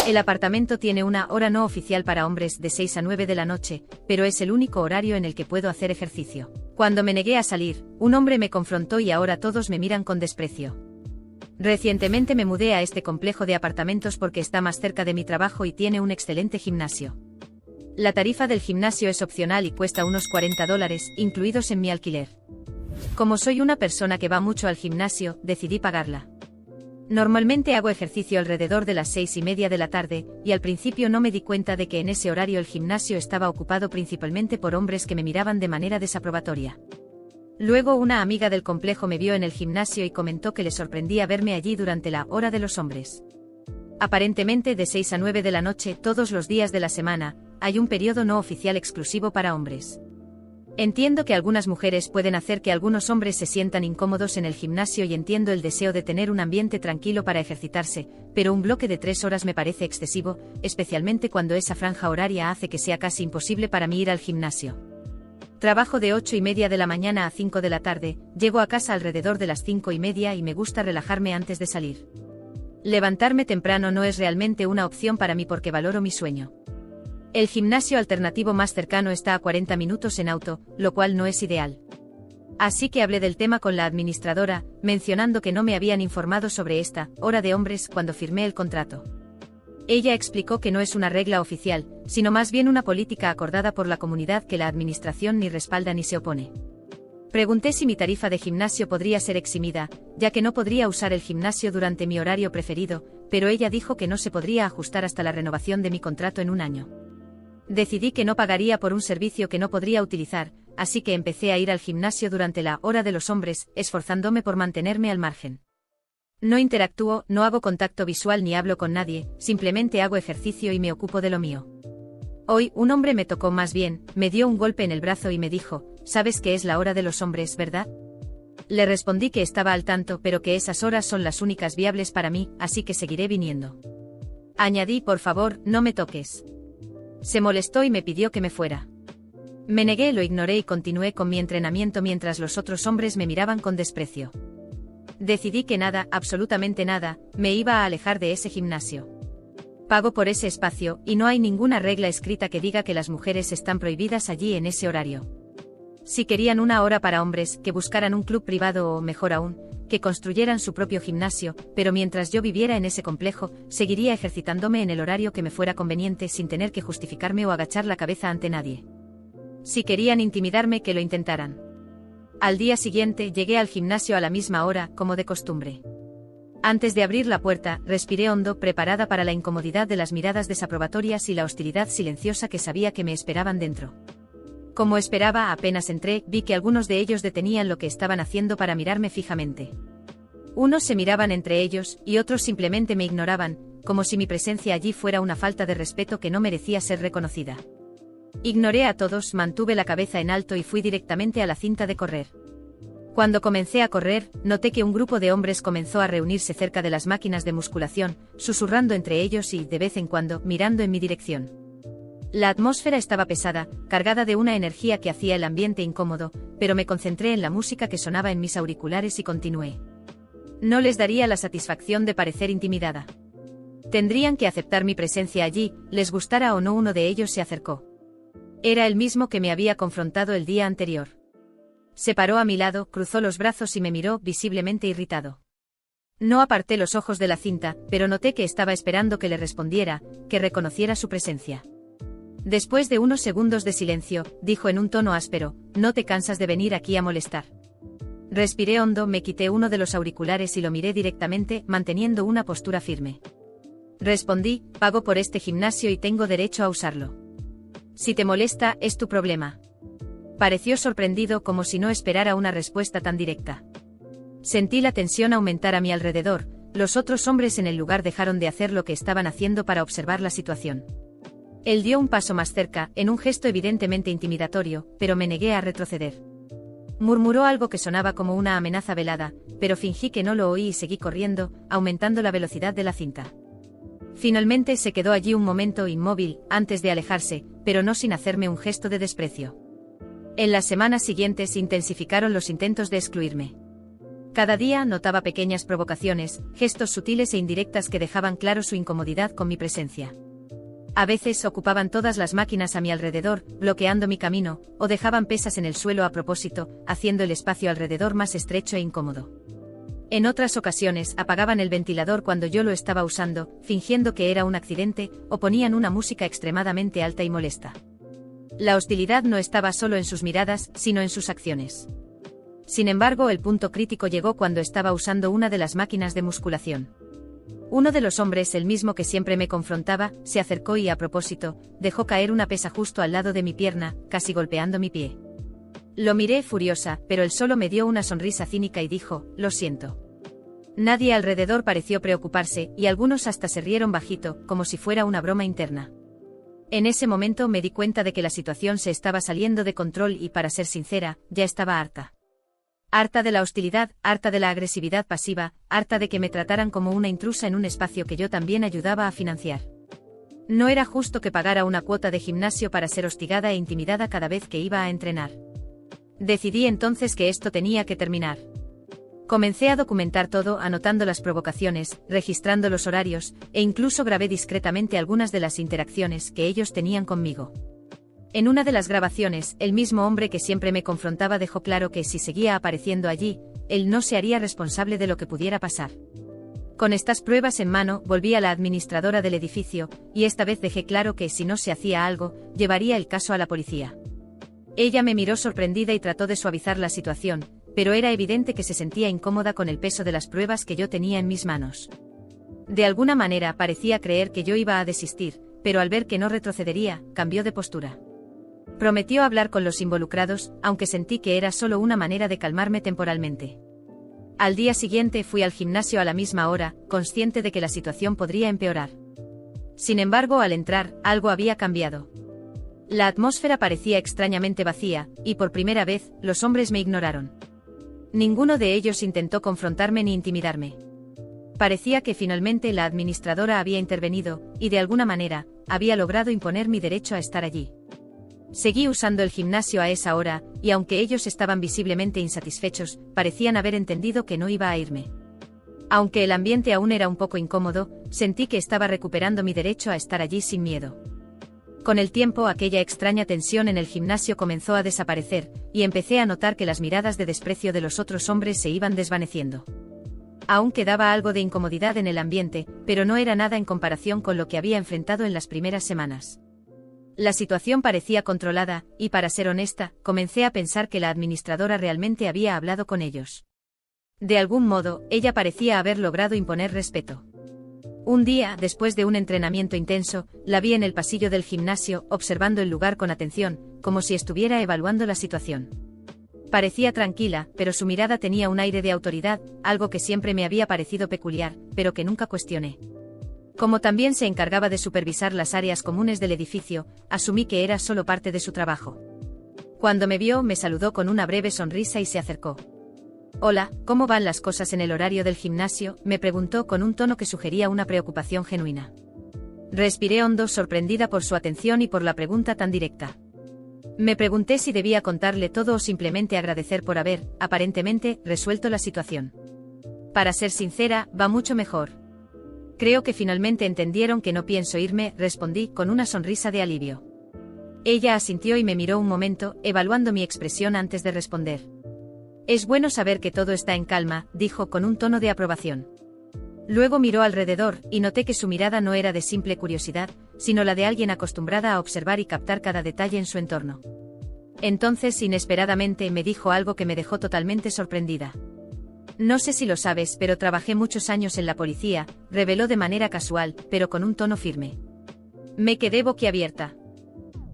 El apartamento tiene una hora no oficial para hombres de 6 a 9 de la noche, pero es el único horario en el que puedo hacer ejercicio. Cuando me negué a salir, un hombre me confrontó y ahora todos me miran con desprecio. Recientemente me mudé a este complejo de apartamentos porque está más cerca de mi trabajo y tiene un excelente gimnasio. La tarifa del gimnasio es opcional y cuesta unos $40, incluidos en mi alquiler. Como soy una persona que va mucho al gimnasio, decidí pagarla. Normalmente hago ejercicio alrededor de las 6:30 de la tarde, y al principio no me di cuenta de que en ese horario el gimnasio estaba ocupado principalmente por hombres que me miraban de manera desaprobatoria. Luego una amiga del complejo me vio en el gimnasio y comentó que le sorprendía verme allí durante la hora de los hombres. Aparentemente de 6 a 9 de la noche todos los días de la semana, hay un periodo no oficial exclusivo para hombres. Entiendo que algunas mujeres pueden hacer que algunos hombres se sientan incómodos en el gimnasio y entiendo el deseo de tener un ambiente tranquilo para ejercitarse, pero un bloque de 3 horas me parece excesivo, especialmente cuando esa franja horaria hace que sea casi imposible para mí ir al gimnasio. Trabajo de 8:30 de la mañana a 5 de la tarde, llego a casa alrededor de las 5:30 y me gusta relajarme antes de salir. Levantarme temprano no es realmente una opción para mí porque valoro mi sueño. El gimnasio alternativo más cercano está a 40 minutos en auto, lo cual no es ideal. Así que hablé del tema con la administradora, mencionando que no me habían informado sobre esta hora de hombres cuando firmé el contrato. Ella explicó que no es una regla oficial, sino más bien una política acordada por la comunidad que la administración ni respalda ni se opone. Pregunté si mi tarifa de gimnasio podría ser eximida, ya que no podría usar el gimnasio durante mi horario preferido, pero ella dijo que no se podría ajustar hasta la renovación de mi contrato en un año. Decidí que no pagaría por un servicio que no podría utilizar, así que empecé a ir al gimnasio durante la hora de los hombres, esforzándome por mantenerme al margen. No interactúo, no hago contacto visual ni hablo con nadie, simplemente hago ejercicio y me ocupo de lo mío. Hoy, un hombre me tocó, más bien, me dio un golpe en el brazo y me dijo, ¿sabes que es la hora de los hombres, verdad? Le respondí que estaba al tanto, pero que esas horas son las únicas viables para mí, así que seguiré viniendo. Añadí, por favor, no me toques. Se molestó y me pidió que me fuera. Me negué, lo ignoré y continué con mi entrenamiento mientras los otros hombres me miraban con desprecio. Decidí que nada, absolutamente nada, me iba a alejar de ese gimnasio. Pago por ese espacio, y no hay ninguna regla escrita que diga que las mujeres están prohibidas allí en ese horario. Si querían una hora para hombres, que buscaran un club privado o, mejor aún, que construyeran su propio gimnasio, pero mientras yo viviera en ese complejo, seguiría ejercitándome en el horario que me fuera conveniente sin tener que justificarme o agachar la cabeza ante nadie. Si querían intimidarme, que lo intentaran. Al día siguiente llegué al gimnasio a la misma hora, como de costumbre. Antes de abrir la puerta, respiré hondo, preparada para la incomodidad de las miradas desaprobatorias y la hostilidad silenciosa que sabía que me esperaban dentro. Como esperaba, apenas entré, vi que algunos de ellos detenían lo que estaban haciendo para mirarme fijamente. Unos se miraban entre ellos, y otros simplemente me ignoraban, como si mi presencia allí fuera una falta de respeto que no merecía ser reconocida. Ignoré a todos, mantuve la cabeza en alto y fui directamente a la cinta de correr. Cuando comencé a correr, noté que un grupo de hombres comenzó a reunirse cerca de las máquinas de musculación, susurrando entre ellos y, de vez en cuando, mirando en mi dirección. La atmósfera estaba pesada, cargada de una energía que hacía el ambiente incómodo, pero me concentré en la música que sonaba en mis auriculares y continué. No les daría la satisfacción de parecer intimidada. Tendrían que aceptar mi presencia allí, les gustara o no. Uno de ellos se acercó. Era el mismo que me había confrontado el día anterior. Se paró a mi lado, cruzó los brazos y me miró, visiblemente irritado. No aparté los ojos de la cinta, pero noté que estaba esperando que le respondiera, que reconociera su presencia. Después de unos segundos de silencio, dijo en un tono áspero, ¿no te cansas de venir aquí a molestar? Respiré hondo, me quité uno de los auriculares y lo miré directamente, manteniendo una postura firme. Respondí, pago por este gimnasio y tengo derecho a usarlo. Si te molesta, es tu problema. Pareció sorprendido, como si no esperara una respuesta tan directa. Sentí la tensión aumentar a mi alrededor, los otros hombres en el lugar dejaron de hacer lo que estaban haciendo para observar la situación. Él dio un paso más cerca, en un gesto evidentemente intimidatorio, pero me negué a retroceder. Murmuró algo que sonaba como una amenaza velada, pero fingí que no lo oí y seguí corriendo, aumentando la velocidad de la cinta. Finalmente se quedó allí un momento inmóvil, antes de alejarse, pero no sin hacerme un gesto de desprecio. En las semanas siguientes intensificaron los intentos de excluirme. Cada día notaba pequeñas provocaciones, gestos sutiles e indirectas que dejaban claro su incomodidad con mi presencia. A veces ocupaban todas las máquinas a mi alrededor, bloqueando mi camino, o dejaban pesas en el suelo a propósito, haciendo el espacio alrededor más estrecho e incómodo. En otras ocasiones apagaban el ventilador cuando yo lo estaba usando, fingiendo que era un accidente, o ponían una música extremadamente alta y molesta. La hostilidad no estaba solo en sus miradas, sino en sus acciones. Sin embargo, el punto crítico llegó cuando estaba usando una de las máquinas de musculación. Uno de los hombres, el mismo que siempre me confrontaba, se acercó y a propósito, dejó caer una pesa justo al lado de mi pierna, casi golpeando mi pie. Lo miré furiosa, pero él solo me dio una sonrisa cínica y dijo, «Lo siento». Nadie alrededor pareció preocuparse, y algunos hasta se rieron bajito, como si fuera una broma interna. En ese momento me di cuenta de que la situación se estaba saliendo de control y, para ser sincera, ya estaba harta. Harta de la hostilidad, harta de la agresividad pasiva, harta de que me trataran como una intrusa en un espacio que yo también ayudaba a financiar. No era justo que pagara una cuota de gimnasio para ser hostigada e intimidada cada vez que iba a entrenar. Decidí entonces que esto tenía que terminar. Comencé a documentar todo, anotando las provocaciones, registrando los horarios, e incluso grabé discretamente algunas de las interacciones que ellos tenían conmigo. En una de las grabaciones, el mismo hombre que siempre me confrontaba dejó claro que si seguía apareciendo allí, él no se haría responsable de lo que pudiera pasar. Con estas pruebas en mano, volví a la administradora del edificio, y esta vez dejé claro que si no se hacía algo, llevaría el caso a la policía. Ella me miró sorprendida y trató de suavizar la situación, pero era evidente que se sentía incómoda con el peso de las pruebas que yo tenía en mis manos. De alguna manera parecía creer que yo iba a desistir, pero al ver que no retrocedería, cambió de postura. Prometió hablar con los involucrados, aunque sentí que era solo una manera de calmarme temporalmente. Al día siguiente fui al gimnasio a la misma hora, consciente de que la situación podría empeorar. Sin embargo, al entrar, algo había cambiado. La atmósfera parecía extrañamente vacía, y por primera vez, los hombres me ignoraron. Ninguno de ellos intentó confrontarme ni intimidarme. Parecía que finalmente la administradora había intervenido, y de alguna manera, había logrado imponer mi derecho a estar allí. Seguí usando el gimnasio a esa hora, y aunque ellos estaban visiblemente insatisfechos, parecían haber entendido que no iba a irme. Aunque el ambiente aún era un poco incómodo, sentí que estaba recuperando mi derecho a estar allí sin miedo. Con el tiempo, aquella extraña tensión en el gimnasio comenzó a desaparecer, y empecé a notar que las miradas de desprecio de los otros hombres se iban desvaneciendo. Aún quedaba algo de incomodidad en el ambiente, pero no era nada en comparación con lo que había enfrentado en las primeras semanas. La situación parecía controlada, y para ser honesta, comencé a pensar que la administradora realmente había hablado con ellos. De algún modo, ella parecía haber logrado imponer respeto. Un día, después de un entrenamiento intenso, la vi en el pasillo del gimnasio, observando el lugar con atención, como si estuviera evaluando la situación. Parecía tranquila, pero su mirada tenía un aire de autoridad, algo que siempre me había parecido peculiar, pero que nunca cuestioné. Como también se encargaba de supervisar las áreas comunes del edificio, asumí que era solo parte de su trabajo. Cuando me vio, me saludó con una breve sonrisa y se acercó. «Hola, ¿cómo van las cosas en el horario del gimnasio?», me preguntó con un tono que sugería una preocupación genuina. Respiré hondo, sorprendida por su atención y por la pregunta tan directa. Me pregunté si debía contarle todo o simplemente agradecer por haber, aparentemente, resuelto la situación. «Para ser sincera, va mucho mejor. Creo que finalmente entendieron que no pienso irme», respondí con una sonrisa de alivio. Ella asintió y me miró un momento, evaluando mi expresión antes de responder. «Es bueno saber que todo está en calma», dijo con un tono de aprobación. Luego miró alrededor, y noté que su mirada no era de simple curiosidad, sino la de alguien acostumbrada a observar y captar cada detalle en su entorno. Entonces, inesperadamente, me dijo algo que me dejó totalmente sorprendida. «No sé si lo sabes, pero trabajé muchos años en la policía», reveló de manera casual, pero con un tono firme. Me quedé boquiabierta.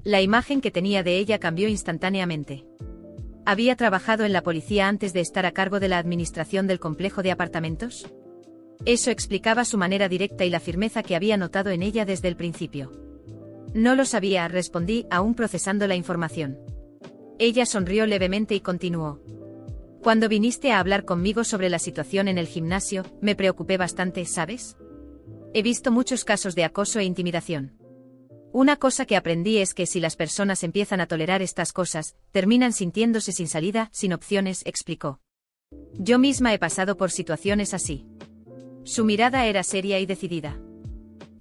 La imagen que tenía de ella cambió instantáneamente. ¿Había trabajado en la policía antes de estar a cargo de la administración del complejo de apartamentos? Eso explicaba su manera directa y la firmeza que había notado en ella desde el principio. «No lo sabía», respondí, aún procesando la información. Ella sonrió levemente y continuó. «Cuando viniste a hablar conmigo sobre la situación en el gimnasio, me preocupé bastante, ¿sabes? He visto muchos casos de acoso e intimidación. Una cosa que aprendí es que si las personas empiezan a tolerar estas cosas, terminan sintiéndose sin salida, sin opciones», explicó. Yo misma he pasado por situaciones así. Su mirada era seria y decidida.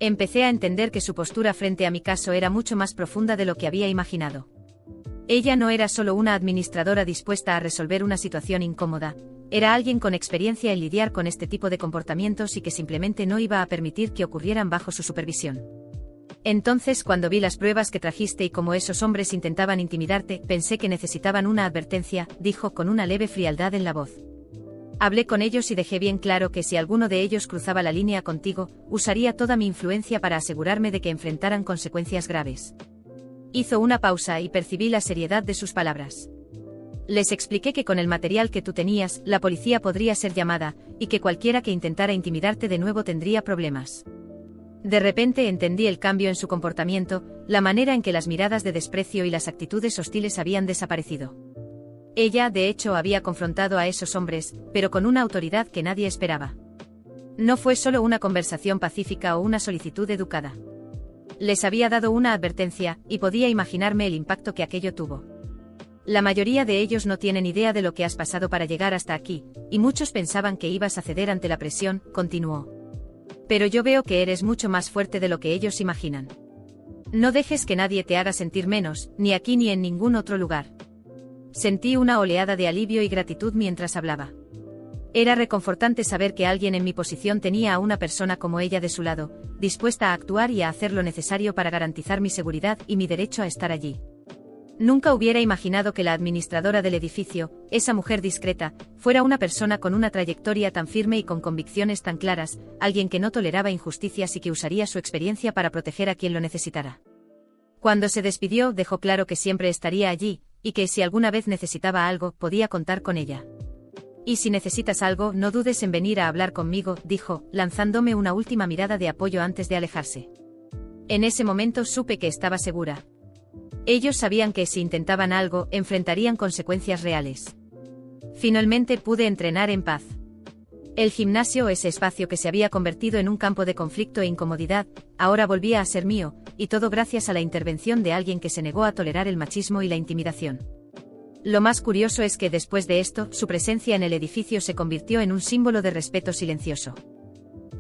Empecé a entender que su postura frente a mi caso era mucho más profunda de lo que había imaginado. Ella no era solo una administradora dispuesta a resolver una situación incómoda, era alguien con experiencia en lidiar con este tipo de comportamientos y que simplemente no iba a permitir que ocurrieran bajo su supervisión. Entonces, cuando vi las pruebas que trajiste y cómo esos hombres intentaban intimidarte, pensé que necesitaban una advertencia, dijo con una leve frialdad en la voz. Hablé con ellos y dejé bien claro que si alguno de ellos cruzaba la línea contigo, usaría toda mi influencia para asegurarme de que enfrentaran consecuencias graves. Hizo una pausa y percibí la seriedad de sus palabras. Les expliqué que con el material que tú tenías, la policía podría ser llamada, y que cualquiera que intentara intimidarte de nuevo tendría problemas. De repente entendí el cambio en su comportamiento, la manera en que las miradas de desprecio y las actitudes hostiles habían desaparecido. Ella, de hecho, había confrontado a esos hombres, pero con una autoridad que nadie esperaba. No fue solo una conversación pacífica o una solicitud educada. Les había dado una advertencia, y podía imaginarme el impacto que aquello tuvo. La mayoría de ellos no tienen idea de lo que has pasado para llegar hasta aquí, y muchos pensaban que ibas a ceder ante la presión, continuó. Pero yo veo que eres mucho más fuerte de lo que ellos imaginan. No dejes que nadie te haga sentir menos, ni aquí ni en ningún otro lugar. Sentí una oleada de alivio y gratitud mientras hablaba. Era reconfortante saber que alguien en mi posición tenía a una persona como ella de su lado, dispuesta a actuar y a hacer lo necesario para garantizar mi seguridad y mi derecho a estar allí. Nunca hubiera imaginado que la administradora del edificio, esa mujer discreta, fuera una persona con una trayectoria tan firme y con convicciones tan claras, alguien que no toleraba injusticias y que usaría su experiencia para proteger a quien lo necesitara. Cuando se despidió, dejó claro que siempre estaría allí, y que si alguna vez necesitaba algo, podía contar con ella. Y si necesitas algo, no dudes en venir a hablar conmigo, dijo, lanzándome una última mirada de apoyo antes de alejarse. En ese momento supe que estaba segura. Ellos sabían que si intentaban algo, enfrentarían consecuencias reales. Finalmente pude entrenar en paz. El gimnasio, ese espacio que se había convertido en un campo de conflicto e incomodidad, ahora volvía a ser mío, y todo gracias a la intervención de alguien que se negó a tolerar el machismo y la intimidación. Lo más curioso es que después de esto, su presencia en el edificio se convirtió en un símbolo de respeto silencioso.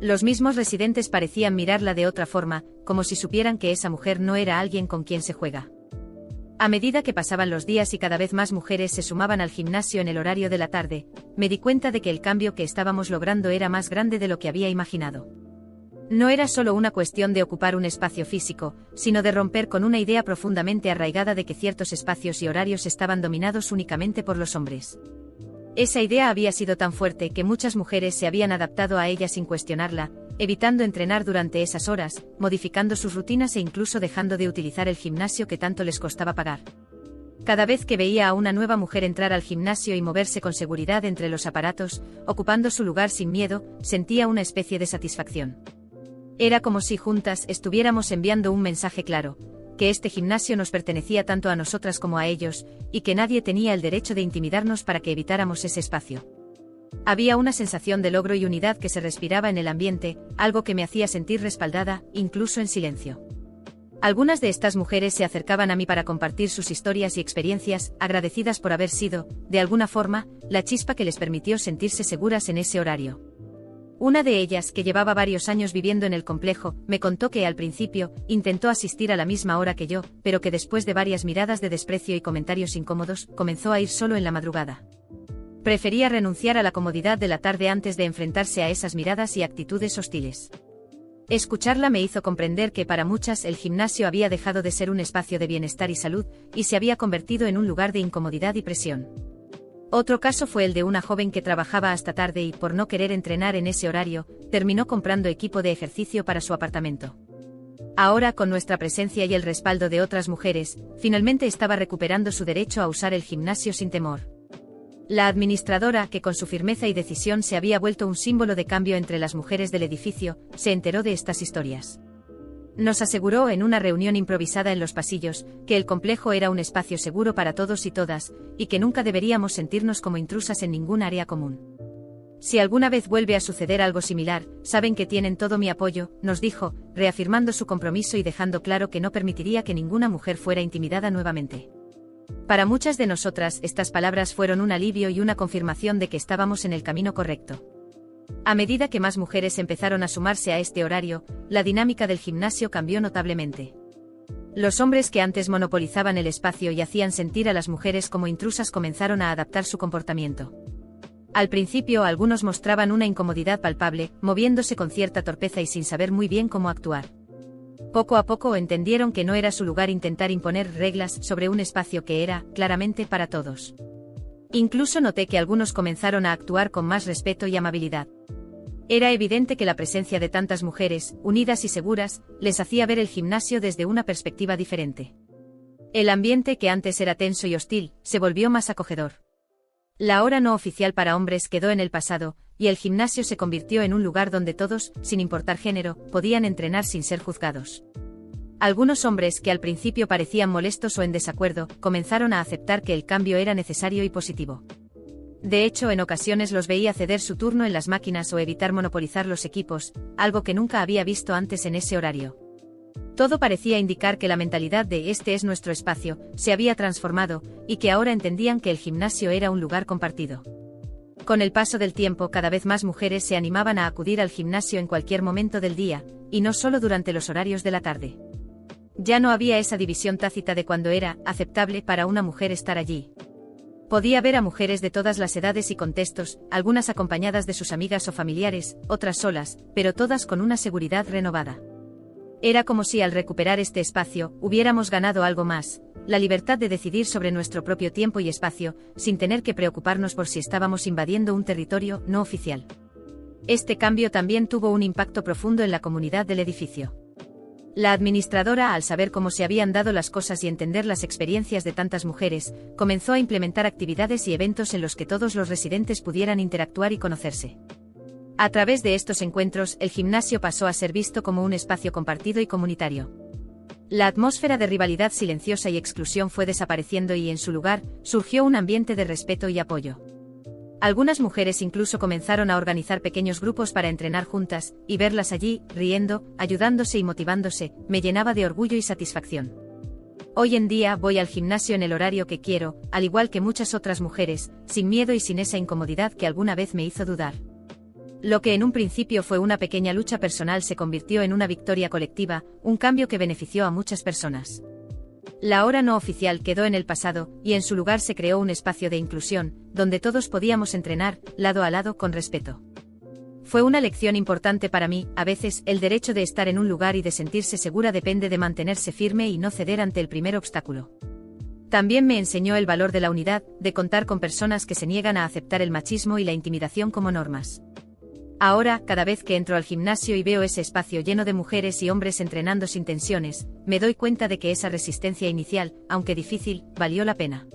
Los mismos residentes parecían mirarla de otra forma, como si supieran que esa mujer no era alguien con quien se juega. A medida que pasaban los días y cada vez más mujeres se sumaban al gimnasio en el horario de la tarde, me di cuenta de que el cambio que estábamos logrando era más grande de lo que había imaginado. No era solo una cuestión de ocupar un espacio físico, sino de romper con una idea profundamente arraigada de que ciertos espacios y horarios estaban dominados únicamente por los hombres. Esa idea había sido tan fuerte que muchas mujeres se habían adaptado a ella sin cuestionarla, evitando entrenar durante esas horas, modificando sus rutinas e incluso dejando de utilizar el gimnasio que tanto les costaba pagar. Cada vez que veía a una nueva mujer entrar al gimnasio y moverse con seguridad entre los aparatos, ocupando su lugar sin miedo, sentía una especie de satisfacción. Era como si juntas estuviéramos enviando un mensaje claro, que este gimnasio nos pertenecía tanto a nosotras como a ellos, y que nadie tenía el derecho de intimidarnos para que evitáramos ese espacio. Había una sensación de logro y unidad que se respiraba en el ambiente, algo que me hacía sentir respaldada, incluso en silencio. Algunas de estas mujeres se acercaban a mí para compartir sus historias y experiencias, agradecidas por haber sido, de alguna forma, la chispa que les permitió sentirse seguras en ese horario. Una de ellas, que llevaba varios años viviendo en el complejo, me contó que al principio intentó asistir a la misma hora que yo, pero que después de varias miradas de desprecio y comentarios incómodos, comenzó a ir solo en la madrugada. Prefería renunciar a la comodidad de la tarde antes de enfrentarse a esas miradas y actitudes hostiles. Escucharla me hizo comprender que para muchas el gimnasio había dejado de ser un espacio de bienestar y salud, y se había convertido en un lugar de incomodidad y presión. Otro caso fue el de una joven que trabajaba hasta tarde y, por no querer entrenar en ese horario, terminó comprando equipo de ejercicio para su apartamento. Ahora, con nuestra presencia y el respaldo de otras mujeres, finalmente estaba recuperando su derecho a usar el gimnasio sin temor. La administradora, que con su firmeza y decisión se había vuelto un símbolo de cambio entre las mujeres del edificio, se enteró de estas historias. Nos aseguró en una reunión improvisada en los pasillos, que el complejo era un espacio seguro para todos y todas, y que nunca deberíamos sentirnos como intrusas en ningún área común. Si alguna vez vuelve a suceder algo similar, saben que tienen todo mi apoyo, nos dijo, reafirmando su compromiso y dejando claro que no permitiría que ninguna mujer fuera intimidada nuevamente. Para muchas de nosotras, estas palabras fueron un alivio y una confirmación de que estábamos en el camino correcto. A medida que más mujeres empezaron a sumarse a este horario, la dinámica del gimnasio cambió notablemente. Los hombres que antes monopolizaban el espacio y hacían sentir a las mujeres como intrusas comenzaron a adaptar su comportamiento. Al principio algunos mostraban una incomodidad palpable, moviéndose con cierta torpeza y sin saber muy bien cómo actuar. Poco a poco entendieron que no era su lugar intentar imponer reglas sobre un espacio que era, claramente, para todos. Incluso noté que algunos comenzaron a actuar con más respeto y amabilidad. Era evidente que la presencia de tantas mujeres, unidas y seguras, les hacía ver el gimnasio desde una perspectiva diferente. El ambiente que antes era tenso y hostil, se volvió más acogedor. La hora no oficial para hombres quedó en el pasado, y el gimnasio se convirtió en un lugar donde todos, sin importar género, podían entrenar sin ser juzgados. Algunos hombres que al principio parecían molestos o en desacuerdo, comenzaron a aceptar que el cambio era necesario y positivo. De hecho, en ocasiones los veía ceder su turno en las máquinas o evitar monopolizar los equipos, algo que nunca había visto antes en ese horario. Todo parecía indicar que la mentalidad de "este es nuestro espacio" se había transformado, y que ahora entendían que el gimnasio era un lugar compartido. Con el paso del tiempo, cada vez más mujeres se animaban a acudir al gimnasio en cualquier momento del día, y no solo durante los horarios de la tarde. Ya no había esa división tácita de cuando era aceptable para una mujer estar allí. Podía ver a mujeres de todas las edades y contextos, algunas acompañadas de sus amigas o familiares, otras solas, pero todas con una seguridad renovada. Era como si al recuperar este espacio, hubiéramos ganado algo más, la libertad de decidir sobre nuestro propio tiempo y espacio, sin tener que preocuparnos por si estábamos invadiendo un territorio no oficial. Este cambio también tuvo un impacto profundo en la comunidad del edificio. La administradora, al saber cómo se habían dado las cosas y entender las experiencias de tantas mujeres, comenzó a implementar actividades y eventos en los que todos los residentes pudieran interactuar y conocerse. A través de estos encuentros, el gimnasio pasó a ser visto como un espacio compartido y comunitario. La atmósfera de rivalidad silenciosa y exclusión fue desapareciendo y en su lugar, surgió un ambiente de respeto y apoyo. Algunas mujeres incluso comenzaron a organizar pequeños grupos para entrenar juntas, y verlas allí, riendo, ayudándose y motivándose, me llenaba de orgullo y satisfacción. Hoy en día voy al gimnasio en el horario que quiero, al igual que muchas otras mujeres, sin miedo y sin esa incomodidad que alguna vez me hizo dudar. Lo que en un principio fue una pequeña lucha personal se convirtió en una victoria colectiva, un cambio que benefició a muchas personas. La hora no oficial quedó en el pasado, y en su lugar se creó un espacio de inclusión, donde todos podíamos entrenar, lado a lado, con respeto. Fue una lección importante para mí. A veces, el derecho de estar en un lugar y de sentirse segura depende de mantenerse firme y no ceder ante el primer obstáculo. También me enseñó el valor de la unidad, de contar con personas que se niegan a aceptar el machismo y la intimidación como normas. Ahora, cada vez que entro al gimnasio y veo ese espacio lleno de mujeres y hombres entrenando sin tensiones, me doy cuenta de que esa resistencia inicial, aunque difícil, valió la pena.